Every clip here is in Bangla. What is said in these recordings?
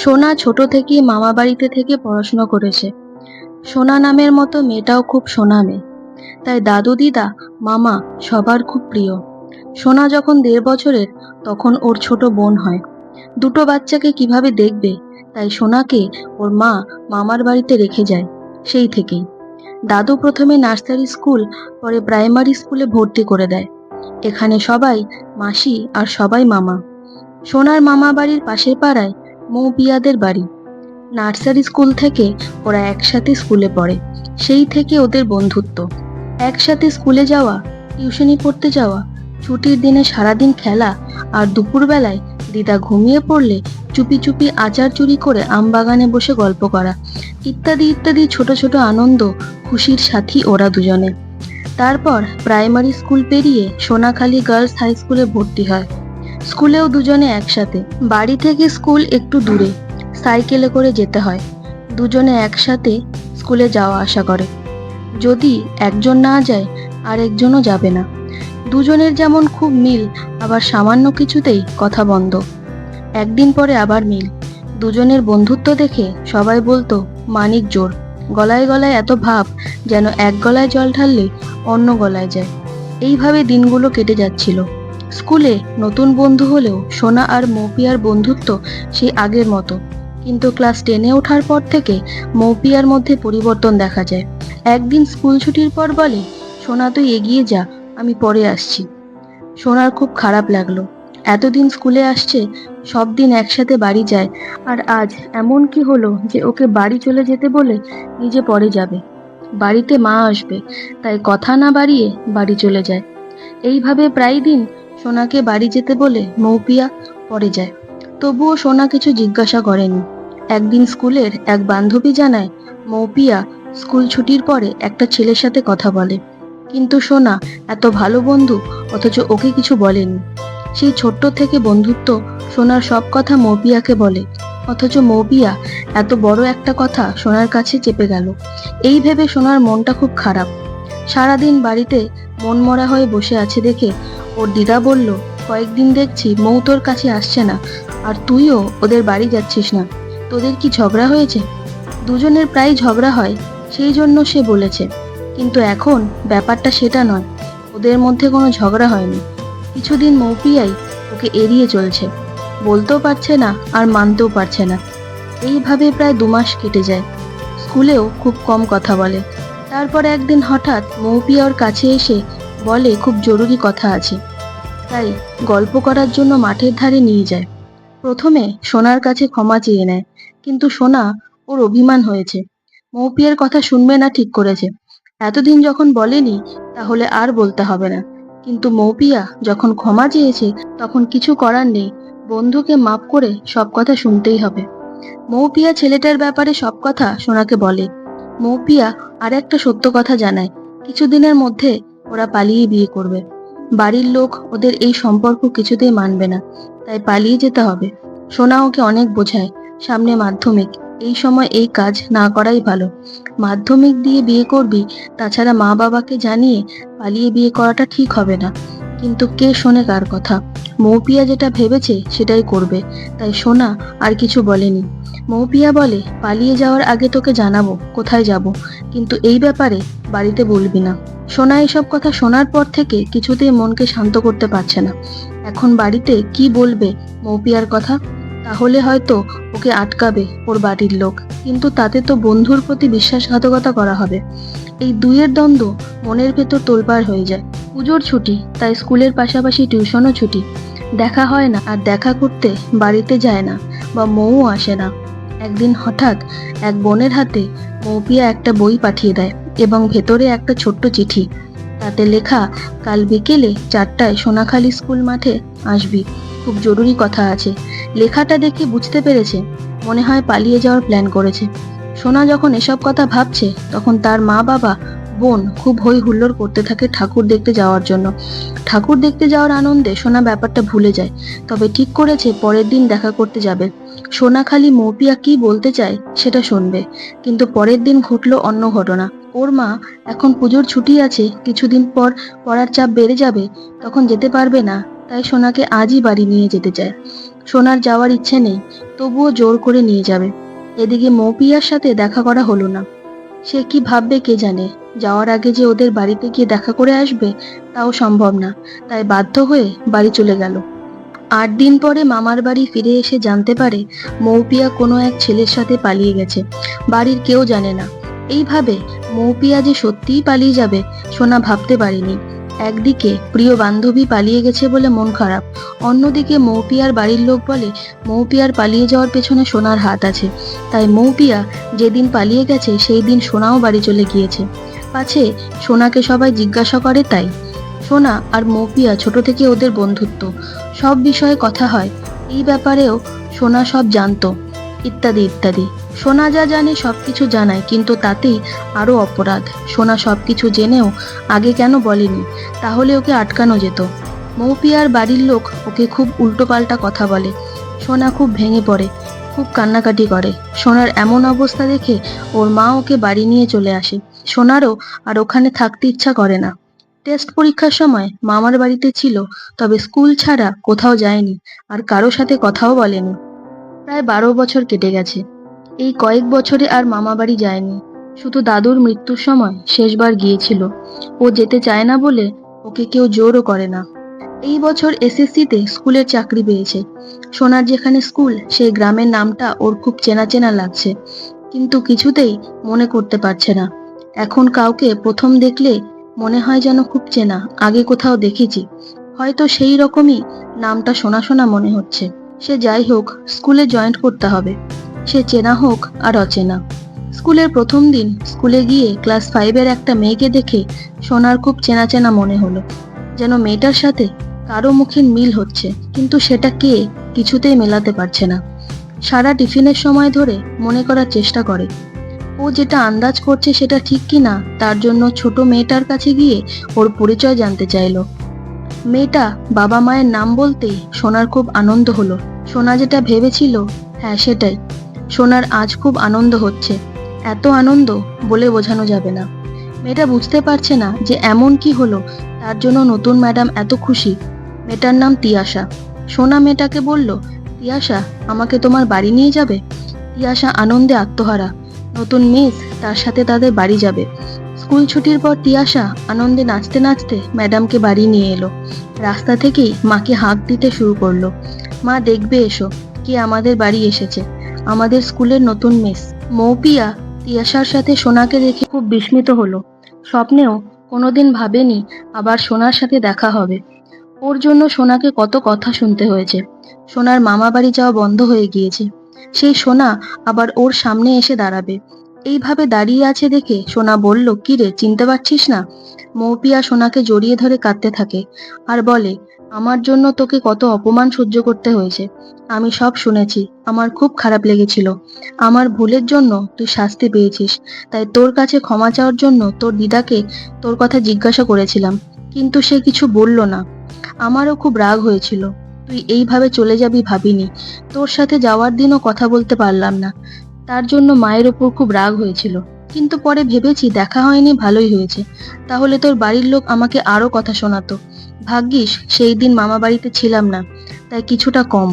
সোনা ছোট থেকেই মামা বাড়িতে থেকে পড়াশোনা করেছে। সোনা নামের মতো মেয়েটাও খুব সোনা মেয়ে। তাই দাদু দিদা মামা সবার খুব প্রিয়। সোনা যখন 1.5 বছরের তখন ওর ছোট বোন হয়। দুটো বাচ্চাকে কিভাবে দেখবে, তাই সোনাকে ওর মা মামার বাড়িতে রেখে যায়। সেই থেকেই দাদু প্রথমে নার্সারি স্কুল, পরে প্রাইমারি স্কুলে ভর্তি করে দেয়। এখানে সবাই মাসি আর সবাই মামা। সোনার মামা বাড়ির পাশের পাড়ায় মৌপিয়াদের বাড়ি। নার্সারি স্কুল থেকে ওরা একসাথে স্কুলে পড়ে। সেই থেকে ওদের বন্ধুত্ব। একসাথে স্কুলে যাওয়া, টিউশনি পড়তে যাওয়া, ছুটির দিনে সারাদিন খেলা, আর দুপুরবেলায় দিদা ঘুমিয়ে পড়লে চুপি চুপি আচার চুরি করে আমবাগানে বসে গল্প করা, ইত্যাদি ইত্যাদি ছোট ছোট আনন্দ খুশির সাথী ওরা দুজনে। তারপর প্রাইমারি স্কুল পেরিয়ে সোনাখালী গার্লস হাই স্কুলে ভর্তি হয়। স্কুলেও দুজনে একসাথে। বাড়ি থেকে স্কুল একটু দূরে, সাইকেলে করে যেতে হয়। দুজনে একসাথে স্কুলে যাওয়া আসা করে। যদি একজন না যায় আর একজনও যাবে না। দুজনের যেমন খুব মিল, আবার সামান্য কিছুতেই কথা বন্ধ। একদিন পরে আবার মিল। দুজনের বন্ধুত্ব দেখে সবাই বলতো মানিক জোড়। গলায় গলায় এত ভাব, যেন এক গলায় জল ঢাললে অন্য গলায় যায়। এইভাবে দিনগুলো কেটে যাচ্ছিল। স্কুলে নতুন বন্ধু হলেও সোনা আর মৌপিয়ার বন্ধুত্ব সেই আগের মতো। কিন্তু ক্লাস 10-এ ওঠার পর থেকে মৌপিয়ার মধ্যে পরিবর্তন দেখা যায়। একদিন স্কুল ছুটির পর বলে, সোনা তুই এগিয়ে যা, আমি পরে আসছি। সোনার খুব খারাপ লাগলো। এতদিন স্কুলে আসছে, সব দিন একসাথে বাড়ি যায়, আর আজ এমন কি হলো যে ওকে বাড়ি চলে যেতে বলে নিজে পরে যাবে। বাড়িতে মা আসবে, তাই কথা না বাড়িয়ে বাড়ি চলে যায়। এইভাবে প্রায় দিন সোনাকে বাড়ি যেতে বলে মৌপিয়া পরে যায়। তবুও সোনা কিছু জিজ্ঞাসা করেনি। একদিন স্কুলের এক বান্ধবী জানায় মৌপিয়া স্কুল ছুটির পরে একটা ছেলের সাথে কথা বলে। কিন্তু সোনা এত ভালো বন্ধু, অথচ ওকে কিছু বলেনি। সেই ছোট্ট থেকে বন্ধুত্ব। সোনার সব কথা মৌপিয়াকে বলে, অথচ মৌপিয়া এত বড় একটা কথা সোনার কাছে চেপে গেল। এই ভেবে সোনার মনটা খুব খারাপ। সারাদিন বাড়িতে মনমরা হয়ে বসে আছে দেখে ওর দিদা বলল, কয়েকদিন দেখছি মৌ তোর কাছে আসছে না, আর তুইও ওদের বাড়ি যাচ্ছিস না। তোদের কি ঝগড়া হয়েছে? দুজনের প্রায় ঝগড়া হয়, সেই জন্য সে বলেছে। কিন্তু এখন ব্যাপারটা সেটা নয়। ওদের মধ্যে কোনো ঝগড়া হয়নি। কিছুদিন মৌপিয়াই ওকে এড়িয়ে চলছে। বলতেও পারছে না আর মানতেও পারছে না। এইভাবে প্রায় 2 মাস কেটে যায়। স্কুলেও খুব কম কথা বলে। তারপর একদিন হঠাৎ মৌপিয়া ওর কাছে এসে বলে খুব জরুরি কথা আছে। তাই গল্প করার জন্য মাঠের ধারে নিয়ে যায়। প্রথমে সোনার কাছে ক্ষমা চেয়ে নেয়, কিন্তু সোনা ওর অভিমান হয়েছে। মৌপিয়ার কথা শুনবে না ঠিক করেছে। এতদিন যখন বলেনি, তাহলে আর বলতে হবে না। কিন্তু মৌপিয়া যখন ক্ষমা চেয়েছে, তখন কিছু করার নেই। বন্ধুকে মাপ করে সব কথা শুনতেই হবে। মৌপিয়া ছেলেটার ব্যাপারে সব কথা সোনাকে বলে। মৌপিয়া আর একটা সত্য কথা জানায়, কিছুদিনের মধ্যে ওরা পালিয়ে বিয়ে করবে। বাড়ির লোক ওদের এই সম্পর্ক কিছুতেই মানবে না, তাই পালিয়ে যেতে হবে। সোনা ওকে অনেক বোঝায়, সামনে মাধ্যমিক, এই সময় এই কাজ না করাই ভালো। মাধ্যমিক দিয়ে বিয়ে করবি, তাছাড়া মা বাবাকে জানিয়ে পালিয়ে বিয়ে করাটা ঠিক হবে না। কিন্তু কে শোনে কার কথা? মৌপিয়া যেটা ভেবেছে সেটাই করবে, তাই সোনা আর কিছু বলেনি। মৌপিয়া বলে, পালিয়ে যাওয়ার আগে তোকে জানাবো কোথায় যাব, কিন্তু এই ব্যাপারে বাড়িতে বলবি না। সোনা এসব কথা শোনার পর থেকে কিছুতেই মনকে শান্ত করতে পারছে না। এখন বাড়িতে কি বলবে মৌপিয়ার কথা? তাহলে হয়তো ওকে আটকাবে ওর বাড়ির লোক, কিন্তু তাতে তো বন্ধুর প্রতি বিশ্বাসঘাতকতা করা হবে। এই দুইয়ের দ্বন্দ্ব মনের ভেতর তোলপাড় হয়ে যায়। পুজোর ছুটি, তাই স্কুলের পাশাপাশি টিউশনও ছুটি। দেখা হয় না, আর দেখা করতে বাড়িতে যায় না, বা মৌও আসে না। একদিন হঠাৎ এক বোনের হাতে মৌপিয়া একটা বই পাঠিয়ে দেয়, এবং ভেতরে একটা ছোট্ট চিঠি। তাতে লেখা, কাল বিকেলে 4টায় সোনাখালী স্কুল মাঠে আসবি, খুব জরুরি কথা আছে। লেখাটা দেখে বুঝতে পেরেছে মনে হয় পালিয়ে যাওয়ার প্ল্যান করেছে। সোনা যখন এসব কথা ভাবছে, তখন তার মা বাবা বোন খুব হই হুল্লোড় করতে থাকে ঠাকুর দেখতে যাওয়ার জন্য। ঠাকুর দেখতে যাওয়ার আনন্দে সোনা ব্যাপারটা ভুলে যায়। তবে ঠিক করেছে পরের দিন দেখা করতে যাবে। সোনা খালি মৌপিয়া কি বলতে চায় সেটা শুনবে। কিন্তু পরের দিন ঘটলো অন্য ঘটনা। ওর মা এখন পুজোর ছুটি আছে, কিছুদিন পর পড়ার চাপ বেড়ে যাবে, তখন যেতে পারবে না, তাই সোনাকে আজই বাড়ি নিয়ে যেতে চায়। সোনার যাওয়ার ইচ্ছে নেই, তবুও জোর করে নিয়ে যাবে। এদিকে মৌপিয়ার সাথে দেখা করা হলো না। সে কি ভাববে কে জানে, যাওয়ার আগে যে ওদের বাড়িতে গিয়ে দেখা করে আসবে তাও সম্ভব না। তাই বাধ্য হয়ে বাড়ি চলে গেল। 8 দিন পরে মামার বাড়ি ফিরে এসে জানতে পারে মৌপিয়া কোনো এক ছেলের সাথে পালিয়ে গেছে। বাড়ির কেউ জানে না। এইভাবে মৌপিয়া যে সত্যিই পালিয়ে যাবে সোনা ভাবতে পারেনি। একদিকে প্রিয় বান্ধবী পালিয়ে গেছে বলে মন খারাপ, অন্যদিকে মৌপিয়ার বাড়ির লোক বলে মৌপিয়ার পালিয়ে যাওয়ার পেছনে সোনার হাত আছে। তাই মৌপিয়া যেদিন পালিয়ে গেছে সেই দিন সোনাও বাড়ি চলে গিয়েছে, পাছে সোনাকে সবাই জিজ্ঞাসা করে তাই। সোনা আর মৌপিয়া ছোট থেকে ওদের বন্ধুত্ব, সব বিষয়ে কথা হয়, এই ব্যাপারেও সোনা সব জানতো, ইত্যাদি ইত্যাদি। সোনা যা জানে সবকিছু জানায়, কিন্তু তাতেই আরো অপরাধ। সোনা সবকিছু জেনেও আগে কেন বলেনি, তাহলে ওকে আটকানো যেত। মৌপিয়ার বাড়ির লোক ওকে খুব উল্টোপাল্টা কথা বলে। সোনা খুব ভেঙে পড়ে, খুব কান্নাকাটি করে। সোনার এমন অবস্থা দেখে ওর মা ওকে বাড়ি নিয়ে চলে আসে। সোনারও আর ওখানে থাকতে ইচ্ছা করে না। টেস্ট পরীক্ষার সময় মামার বাড়িতে ছিল, তবে স্কুল ছাড়া কোথাও যায়নি, আর কারো সাথে কথাও বলেনি। প্রায় 12 বছর কেটে গেছে। এই কয়েক বছরে আর মামা বাড়ি যায়নি, শুধু দাদুর মৃত্যুর সময় শেষবার গিয়েছিল। ও যেতে চায় না বলে ওকে কেউ জোরও করে না। এই বছর এসএসসিতে স্কুলের চাকরি পেয়েছে। সোনার যেখানে স্কুল সেই গ্রামের নামটা ওর খুব চেনা চেনা লাগছে, কিন্তু কিছুতেই মনে করতে পারছে না। এখন কাউকে প্রথম দেখলে মনে হয় যেন খুব চেনা, আগে কোথাও দেখেছি। হয়তো সেই রকমই নামটা শোনা শোনা মনে হচ্ছে। সে যাই হোক, স্কুলে জয়েন করতে হবে, সে চেনা হোক আর অচেনা। স্কুলের প্রথম দিন স্কুলে গিয়ে ক্লাস 5-এর একটা মেয়েকে দেখে সোনার খুব চেনা চেনা মনে হলো, যেন মেয়েটার সাথে কারো মুখের মিল হচ্ছে, কিন্তু সেটা কে কিছুতেই মেলাতে পারছে না। সারা টিফিনের সময় ধরে মনে করার চেষ্টা করে ও যেটা আন্দাজ করছে সেটা ঠিক কিনা, তার জন্য ছোট মেয়েটার কাছে গিয়ে ওর পরিচয় জানতে চাইলো। মেয়েটা বাবা মায়ের নাম বলতেই সোনার খুব আনন্দ হলো। সোনা যেটা ভেবেছিল, হ্যাঁ সেটাই। সোনার আজ খুব আনন্দ হচ্ছে, এত আনন্দ বলে বোঝানো যাবে না। মেয়েটা বুঝতে পারছে না যে এমন কি হলো তার জন্য নতুন ম্যাডাম এত খুশি। মেয়েটার নাম তিয়াশা। সোনা মেয়েটাকে বলল, তিয়াশা, আমাকে তোমার বাড়ি নিয়ে যাবে? তিয়াশা আনন্দে আত্মহারা। নতুন মিস, তার সাথে তাদের বাড়ি যাবে। স্কুল ছুটির পর তিয়াশা আনন্দে নাচতে নাচতে ম্যাডামকে বাড়ি নিয়ে এলো। রাস্তা থেকেই মাকে হাঁক দিতে শুরু করলো, মা দেখবে এসো, কে আমাদের বাড়ি এসেছে, আমাদের স্কুলের নতুন মিস। মৌপিয়া তিয়াশার সাথে সোনাকে দেখে খুব বিস্মিত হলো। স্বপ্নেও কোনোদিন ভাবেনি আবার সোনার সাথে দেখা হবে। ওর জন্য সোনাকে কত কথা শুনতে হয়েছে। সোনার মামা বাড়ি যাওয়া বন্ধ হয়ে গিয়েছে। সেই সোনা আবার ওর সামনে এসে দাঁড়াবে। এইভাবে দাঁড়িয়ে আছে দেখে সোনা বলল, কি রে, চিনতে পারছিস না? মৌপিয়া সোনাকে জড়িয়ে ধরে কাঁদতে থাকে আর বলে, আমার জন্য তোকে কত অপমান সহ্য করতে হয়েছে। আমি সব শুনেছি, আমার খুব খারাপ লেগেছিল। আমার ভুলের জন্য তুই শাস্তি পেয়েছিস, তাই তোর কাছে ক্ষমা চাওয়ার জন্য তোর দিদাকে তোর কথা জিজ্ঞাসা করেছিলাম, কিন্তু সে কিছু বলল না। আমারও খুব রাগ হয়েছিল, তুই এইভাবে চলে যাবি ভাবিনি। তোর সাথে যাওয়ার দিনও কথা বলতে পারলাম না, তার জন্য মায়ের ওপর খুব রাগ হয়েছিল। কিন্তু পরে ভেবেছি দেখা হয়নি, ভালোই হয়েছে। তাহলে তোর বাড়ির লোক আমাকে আরো কথা শোনাতো। ভাগ্যিস সেই দিন মামা বাড়িতে ছিলাম না, তাই কিছুটা কম।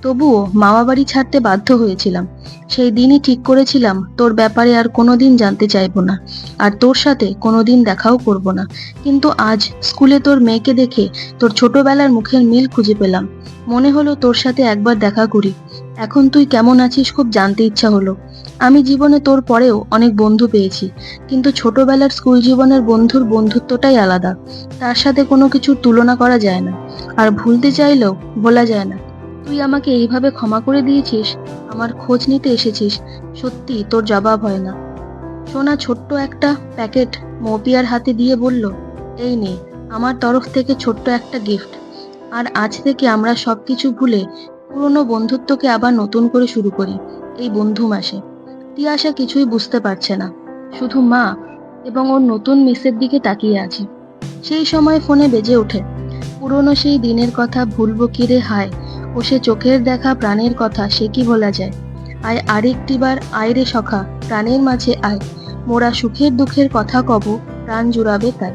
তবুও মামা বাড়ি ছাড়তে বাধ্য হয়েছিলাম। সেই দিনই ঠিক করেছিলাম তোর ব্যাপারে আর কোনোদিন জানতে চাইবো না, আর তোর সাথে কোনোদিন দেখাও করব না। কিন্তু আজ স্কুলে তোর মেয়েকে দেখে তোর ছোটবেলার মুখের মিল খুঁজে পেলাম। মনে হলো তোর সাথে একবার দেখা করি। এখন তুই কেমন আছিস খুব জানতে ইচ্ছা হলো। আমি জীবনে তোর পরেও অনেক বন্ধু পেয়েছি, কিন্তু ছোটবেলার স্কুল জীবনের বন্ধুর বন্ধুত্বটাই আলাদা। তার সাথে কোনো কিছুর তুলনা করা যায় না, আর ভুলতে চাইলেও ভোলা যায় না। তুই আমাকে এইভাবে ক্ষমা করে দিয়েছিস, আমার খোঁজ নিতে এসেছিস, সত্যি তোর জবাব হয় না। সোনা ছোট্ট একটা প্যাকেট মৌপিয়ার হাতে দিয়ে বলল, এই নে, আমার তরফ থেকে ছোট্ট একটা গিফট। আর আজ থেকে আমরা সবকিছু ভুলে পুরনো বন্ধুত্বকে আবার নতুন করে শুরু করি এই বন্ধু মাসে। তিয়াশা কিছুই বুঝতে পারছে না, শুধু মা এবং ওর নতুন মিসের দিকে তাকিয়ে আছে। সেই সময় ফোনে বেজে ওঠে। পুরনো সেই দিনের কথা ভুলবো কি রে হায়, ও সে চোখের দেখা প্রাণের কথা সে কি ভোলা যায়। আয় আরেকটিবার আয় রে সখা, প্রাণের মাঝে আয়, মোরা সুখের দুঃখের কথা কব, প্রাণ জুড়াবে তাই।